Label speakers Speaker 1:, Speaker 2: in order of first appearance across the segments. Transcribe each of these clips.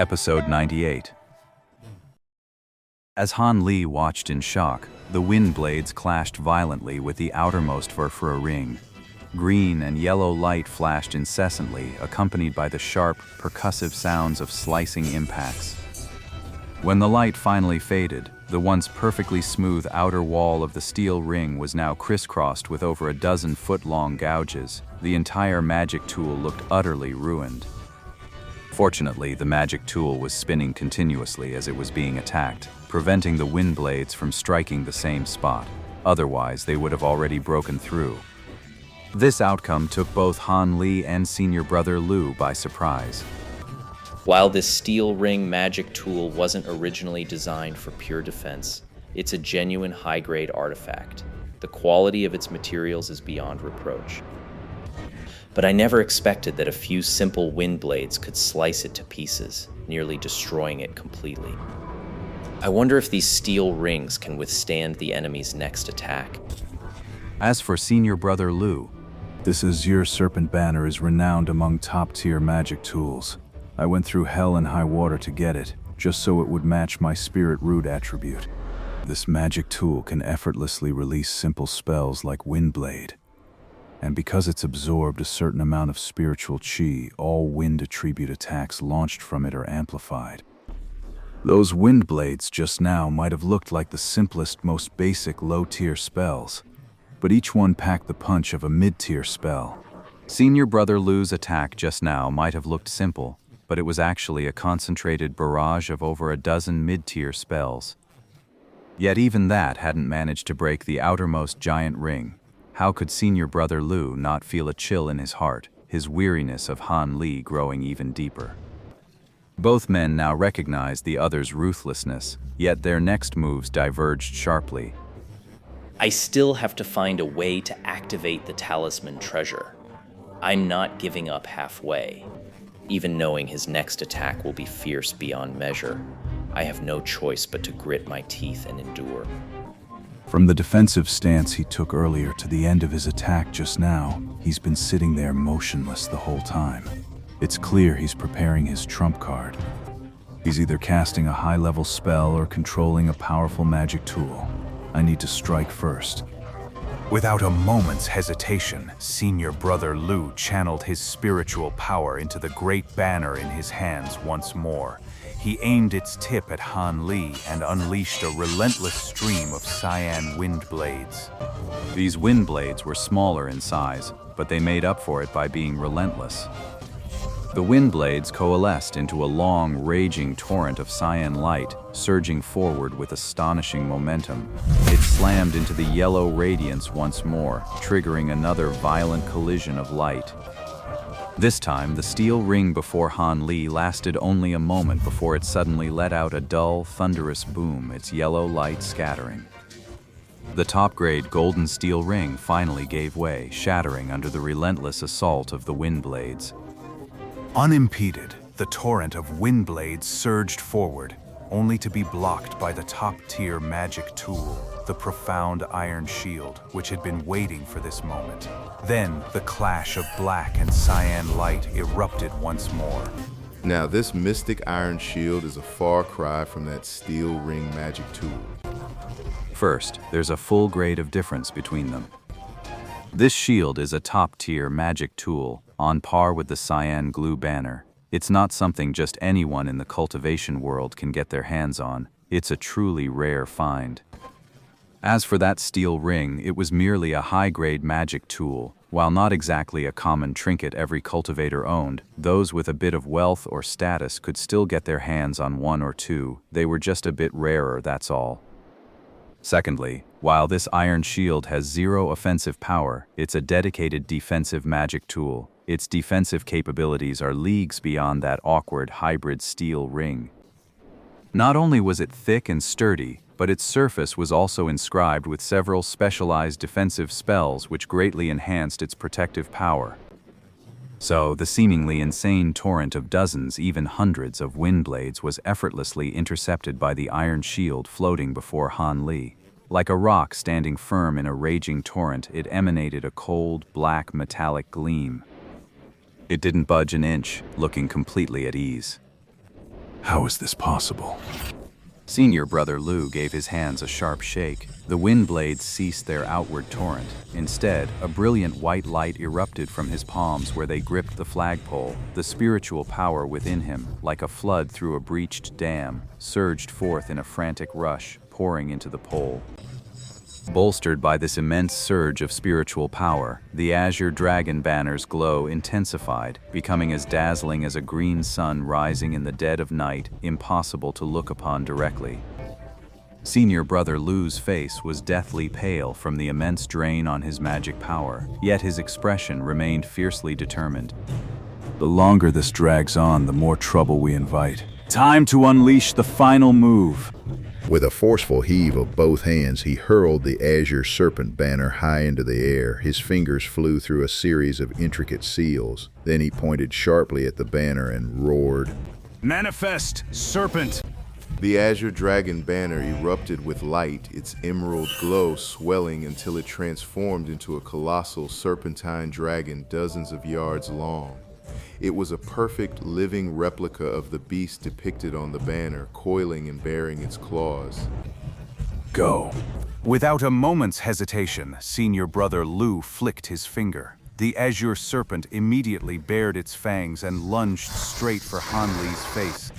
Speaker 1: Episode 98. As Han Li watched in shock, the wind blades clashed violently with the outermost Furfura ring. Green and yellow light flashed incessantly, accompanied by the sharp, percussive sounds of slicing impacts. When the light finally faded, the once perfectly smooth outer wall of the steel ring was now crisscrossed with over a dozen foot-long gouges. The entire magic tool looked utterly ruined. Fortunately, the magic tool was spinning continuously as it was being attacked, preventing the wind blades from striking the same spot. Otherwise, they would have already broken through. This outcome took both Han Li and senior brother Lu by surprise.
Speaker 2: While this steel ring magic tool wasn't originally designed for pure defense, it's a genuine high-grade artifact. The quality of its materials is beyond reproach. But I never expected that a few simple wind blades could slice it to pieces, nearly destroying it completely. I wonder if these steel rings can withstand the enemy's next attack.
Speaker 1: As for senior brother Lu,
Speaker 3: this Azure Serpent banner is renowned among top-tier magic tools. I went through hell and high water to get it, just so it would match my spirit root attribute. This magic tool can effortlessly release simple spells like Windblade. And because it's absorbed a certain amount of spiritual chi, all wind attribute attacks launched from it are amplified. Those wind blades just now might have looked like the simplest, most basic low-tier spells, but each one packed the punch of a mid-tier spell.
Speaker 1: Senior brother Lu's attack just now might have looked simple, but it was actually a concentrated barrage of over a dozen mid-tier spells. Yet even that hadn't managed to break the outermost giant ring. How could senior brother Lu not feel a chill in his heart, his weariness of Han Li growing even deeper? Both men now recognized the other's ruthlessness, yet their next moves diverged sharply.
Speaker 2: I still have to find a way to activate the talisman treasure. I'm not giving up halfway. Even knowing his next attack will be fierce beyond measure, I have no choice but to grit my teeth and endure.
Speaker 3: From the defensive stance he took earlier to the end of his attack just now, he's been sitting there motionless the whole time. It's clear he's preparing his trump card. He's either casting a high-level spell or controlling a powerful magic tool. I need to strike first.
Speaker 4: Without a moment's hesitation, senior brother Lu channeled his spiritual power into the great banner in his hands once more. He aimed its tip at Han Li and unleashed a relentless stream of cyan wind blades.
Speaker 1: These wind blades were smaller in size, but they made up for it by being relentless. The wind blades coalesced into a long, raging torrent of cyan light, surging forward with astonishing momentum. It slammed into the yellow radiance once more, triggering another violent collision of light. This time, the steel ring before Han Li lasted only a moment before it suddenly let out a dull, thunderous boom, its yellow light scattering. The top-grade golden steel ring finally gave way, shattering under the relentless assault of the wind blades.
Speaker 4: Unimpeded, the torrent of wind blades surged forward, only to be blocked by the top-tier magic tool, the profound iron shield, which had been waiting for this moment. Then, the clash of black and cyan light erupted once more.
Speaker 5: Now, this mystic iron shield is a far cry from that steel ring magic tool.
Speaker 1: First, there's a full grade of difference between them. This shield is a top-tier magic tool, on par with the cyan glue banner. It's not something just anyone in the cultivation world can get their hands on. It's a truly rare find. As for that steel ring, it was merely a high-grade magic tool. While not exactly a common trinket every cultivator owned, those with a bit of wealth or status could still get their hands on one or two. They were just a bit rarer, that's all. Secondly, while this iron shield has zero offensive power, it's a dedicated defensive magic tool. Its defensive capabilities are leagues beyond that awkward hybrid steel ring. Not only was it thick and sturdy, but its surface was also inscribed with several specialized defensive spells which greatly enhanced its protective power. So, the seemingly insane torrent of dozens, even hundreds of wind blades was effortlessly intercepted by the iron shield floating before Han Li. Like a rock standing firm in a raging torrent, it emanated a cold, black, metallic gleam. It didn't budge an inch, looking completely at ease.
Speaker 3: How is this possible?
Speaker 1: Senior brother Lou gave his hands a sharp shake. The wind blades ceased their outward torrent. Instead, a brilliant white light erupted from his palms where they gripped the flagpole. The spiritual power within him, like a flood through a breached dam, surged forth in a frantic rush, pouring into the pole. Bolstered by this immense surge of spiritual power, the azure dragon banner's glow intensified, becoming as dazzling as a green sun rising in the dead of night, impossible to look upon directly. Senior brother Lou's face was deathly pale from the immense drain on his magic power, yet his expression remained fiercely determined.
Speaker 3: The longer this drags on, the more trouble we invite. Time to unleash the final move.
Speaker 6: With a forceful heave of both hands, he hurled the azure serpent banner high into the air. His fingers flew through a series of intricate seals. Then he pointed sharply at the banner and roared,
Speaker 3: Manifest, serpent!
Speaker 5: The azure dragon banner erupted with light, its emerald glow swelling until it transformed into a colossal serpentine dragon dozens of yards long. It was a perfect living replica of the beast depicted on the banner, coiling and baring its claws.
Speaker 3: Go.
Speaker 4: Without a moment's hesitation, senior brother Lou flicked his finger. The azure serpent immediately bared its fangs and lunged straight for Han Li's face.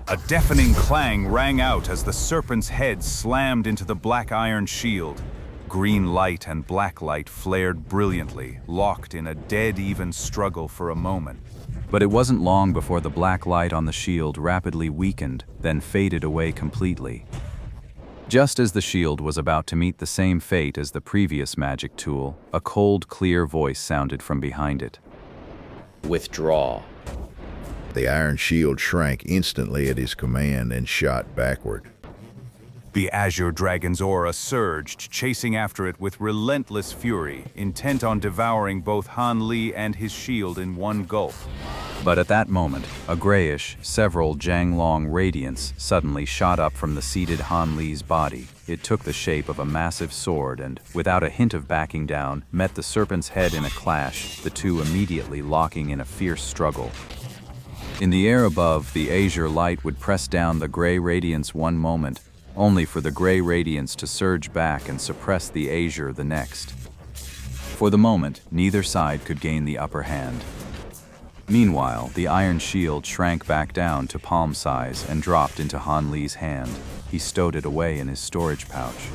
Speaker 4: A deafening clang rang out as the serpent's head slammed into the black iron shield. Green light and black light flared brilliantly, locked in a dead-even struggle for a moment.
Speaker 1: But it wasn't long before the black light on the shield rapidly weakened, then faded away completely. Just as the shield was about to meet the same fate as the previous magic tool, a cold, clear voice sounded from behind it.
Speaker 2: Withdraw.
Speaker 6: The iron shield shrank instantly at his command and shot backward.
Speaker 4: The azure dragon's aura surged, chasing after it with relentless fury, intent on devouring both Han Li and his shield in one gulp.
Speaker 1: But at that moment, a grayish, several Jianglong radiance suddenly shot up from the seated Han Li's body. It took the shape of a massive sword and, without a hint of backing down, met the serpent's head in a clash, the two immediately locking in a fierce struggle. In the air above, the azure light would press down the gray radiance one moment, only for the gray radiance to surge back and suppress the azure the next. For the moment, neither side could gain the upper hand. Meanwhile, the iron shield shrank back down to palm size and dropped into Han Li's hand. He stowed it away in his storage pouch.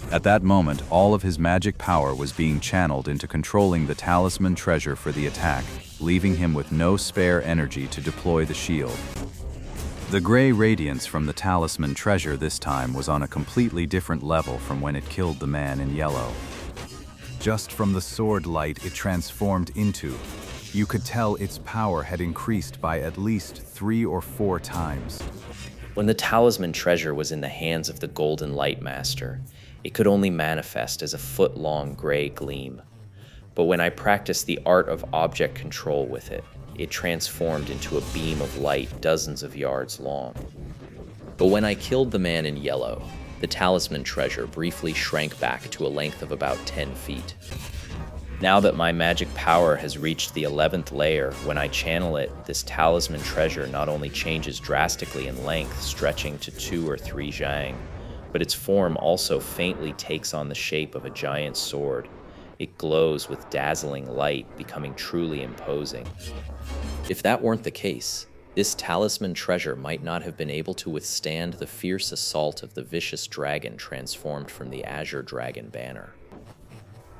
Speaker 1: At that moment, all of his magic power was being channeled into controlling the talisman treasure for the attack, leaving him with no spare energy to deploy the shield. The gray radiance from the talisman treasure this time was on a completely different level from when it killed the man in yellow.
Speaker 4: Just from the sword light it transformed into, you could tell its power had increased by at least 3 or 4 times.
Speaker 2: When the talisman treasure was in the hands of the Golden Light Master, it could only manifest as a foot-long gray gleam. But when I practiced the art of object control with it, it transformed into a beam of light dozens of yards long. But when I killed the man in yellow, the talisman treasure briefly shrank back to a length of about 10 feet. Now that my magic power has reached the 11th layer, when I channel it, this talisman treasure not only changes drastically in length, stretching to 2 or 3 zhang, but its form also faintly takes on the shape of a giant sword. It glows with dazzling light, becoming truly imposing. If that weren't the case, this talisman treasure might not have been able to withstand the fierce assault of the vicious dragon transformed from the azure dragon banner.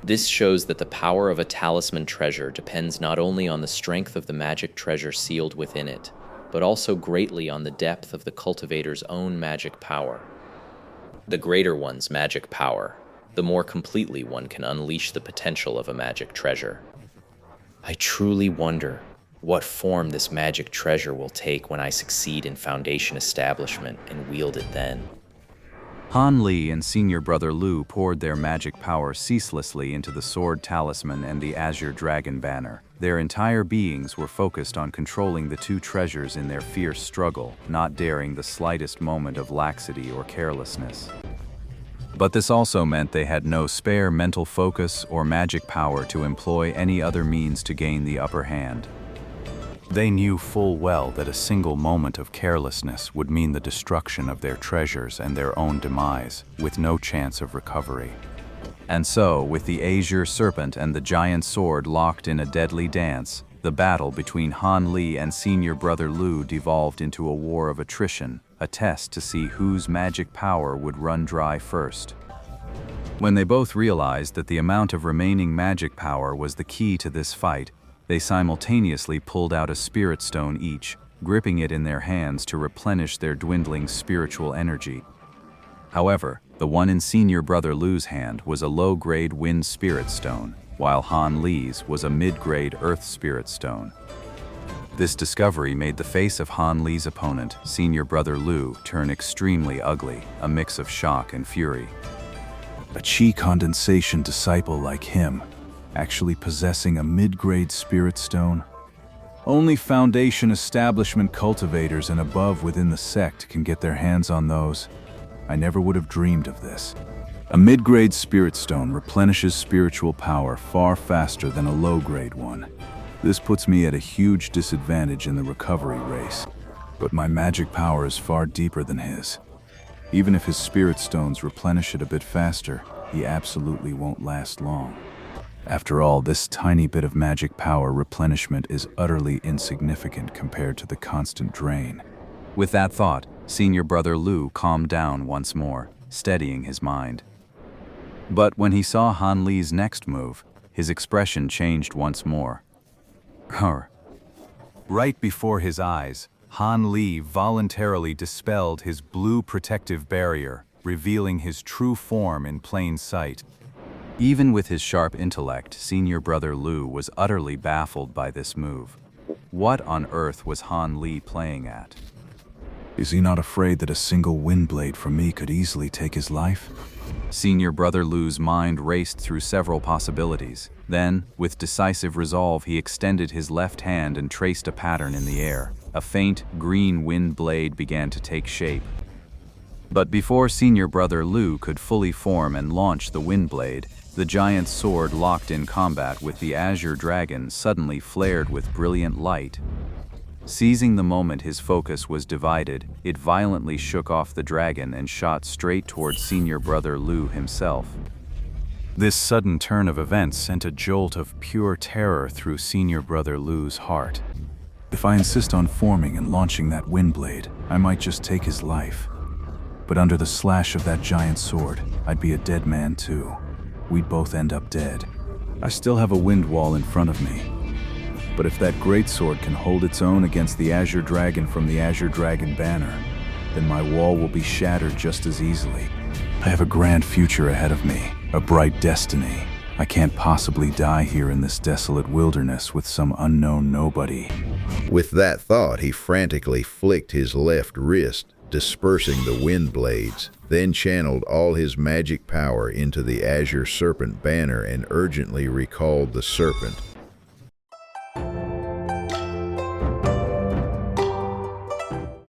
Speaker 2: This shows that the power of a talisman treasure depends not only on the strength of the magic treasure sealed within it, but also greatly on the depth of the cultivator's own magic power. The greater one's magic power, the more completely one can unleash the potential of a magic treasure. I truly wonder what form this magic treasure will take when I succeed in Foundation establishment and wield it then.
Speaker 1: Han Li and senior brother Lou poured their magic power ceaselessly into the sword talisman and the azure dragon banner. Their entire beings were focused on controlling the two treasures in their fierce struggle, not daring the slightest moment of laxity or carelessness. But this also meant they had no spare mental focus or magic power to employ any other means to gain the upper hand. They knew full well that a single moment of carelessness would mean the destruction of their treasures and their own demise, with no chance of recovery. And so, with the azure serpent and the giant sword locked in a deadly dance, the battle between Han Li and senior brother Lu devolved into a war of attrition, a test to see whose magic power would run dry first. When they both realized that the amount of remaining magic power was the key to this fight, they simultaneously pulled out a spirit stone each, gripping it in their hands to replenish their dwindling spiritual energy. However, the one in senior brother Lu's hand was a low-grade wind spirit stone, while Han Li's was a mid-grade earth spirit stone. This discovery made the face of Han Li's opponent, senior brother Lu, turn extremely ugly, a mix of shock and fury.
Speaker 3: A chi condensation disciple like him, actually possessing a mid-grade spirit stone? Only Foundation establishment cultivators and above within the sect can get their hands on those. I never would have dreamed of this. A mid-grade spirit stone replenishes spiritual power far faster than a low-grade one. This puts me at a huge disadvantage in the recovery race, but my magic power is far deeper than his. Even if his spirit stones replenish it a bit faster, he absolutely won't last long. After all, this tiny bit of magic power replenishment is utterly insignificant compared to the constant drain.
Speaker 1: With that thought, senior brother Lu calmed down once more, steadying his mind. But when he saw Han Li's next move, his expression changed once more. Right before his eyes, Han Li voluntarily dispelled his blue protective barrier, revealing his true form in plain sight. Even with his sharp intellect, senior brother Lu was utterly baffled by this move. What on earth was Han Li playing at?
Speaker 3: Is he not afraid that a single wind blade from me could easily take his life?
Speaker 1: Senior brother Lu's mind raced through several possibilities. Then, with decisive resolve, he extended his left hand and traced a pattern in the air. A faint, green wind blade began to take shape. But before senior brother Lu could fully form and launch the wind blade, the giant sword locked in combat with the azure dragon suddenly flared with brilliant light. Seizing the moment his focus was divided, it violently shook off the dragon and shot straight towards senior brother Lu himself. This sudden turn of events sent a jolt of pure terror through senior brother Lu's heart.
Speaker 3: If I insist on forming and launching that wind blade, I might just take his life. But under the slash of that giant sword, I'd be a dead man too. We'd both end up dead. I still have a wind wall in front of me. But if that great sword can hold its own against the Azure Dragon from the Azure Dragon banner, then my wall will be shattered just as easily. I have a grand future ahead of me, a bright destiny. I can't possibly die here in this desolate wilderness with some unknown nobody.
Speaker 6: With that thought, he frantically flicked his left wrist, dispersing the wind blades, then channeled all his magic power into the Azure Serpent banner and urgently recalled the serpent,